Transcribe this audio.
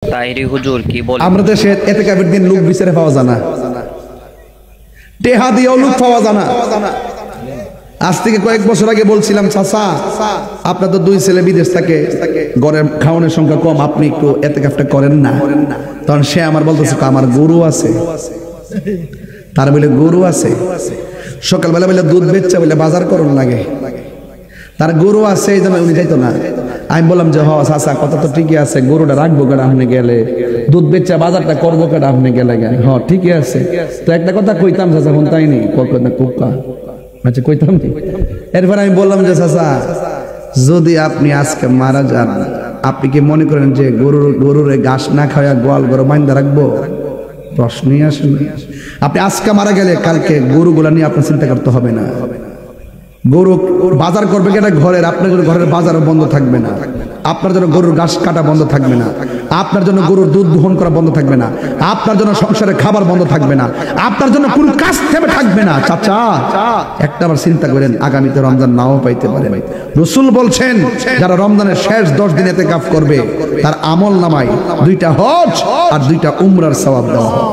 তাহিরি হুজুর কি বলেন? আমরা দেশে এতেকাফের দিন লোক বিচারে পাওয়া যায় না, টেহা দিয়েও লোক পাওয়া যায় না। আজ থেকে কয়েক বছর আগে বলছিলাম, চাচা আপনার তো দুই ছেলে বিদেশ থাকে, ঘরের খাওয়ানোর সংখ্যা কম, আপনি একটু এতেকাফটা করেন না। তখন সে আমার বলতেছে, আমার গরু আছে। তার বলে গরু আছে, সকালবেলা বলে দুধ বেচছে বলে বাজার করুন লাগে, তার গরু আছে, এই জন্য উনি যাইতো না। আমি বললাম যে হ চাচা, কথা তো ঠিকই আছে, গরুটা রাখবো কেন আপনি গেলে, দুধ বেচা বাজারটা করবো কেন আপনি গেলে, হ ঠিকই আছে। তো একটা কথা কইতাম চাচা, কোন তাই নেই কুকা, আচ্ছা কইতাম। এরপর আমি বললাম যে চাচা, যদি আপনি আজকে মারা যান, আপনি কি মনে করেন যে গরুর ঘাস না খাওয়া গোয়াল গরু বাইন্দা রাখবো? প্রশ্নই আসে না। আপনি আজকে মারা গেলে কালকে গরুগুলা নিয়ে আপনার চিন্তা করতে হবে না। গরু বাজার করবে কেনা ঘরের, আপনার জন্য ঘরের বাজারও বন্ধ থাকবে না, আপনার জন্য গরুর ঘাস কাটা বন্ধ থাকবে না, আপনার জন্য গরুর দুধ দহন করা বন্ধ থাকবে না, আপনার জন্য সংসারে খাবার বন্ধ থাকবে না, আপনার জন্য কোনো কাজ থেমে থাকবে না। চাচা একটা বার চিন্তা করেন, আগামীতে রমজান নাও পাইতে পারে। রাসূল বলছেন, যারা রমজানের শেষ 10 দিন ইতিকাফ করবে, তার আমল নামায় 2টা হজ আর 2টা উমরার সওয়াব দেওয়া হবে।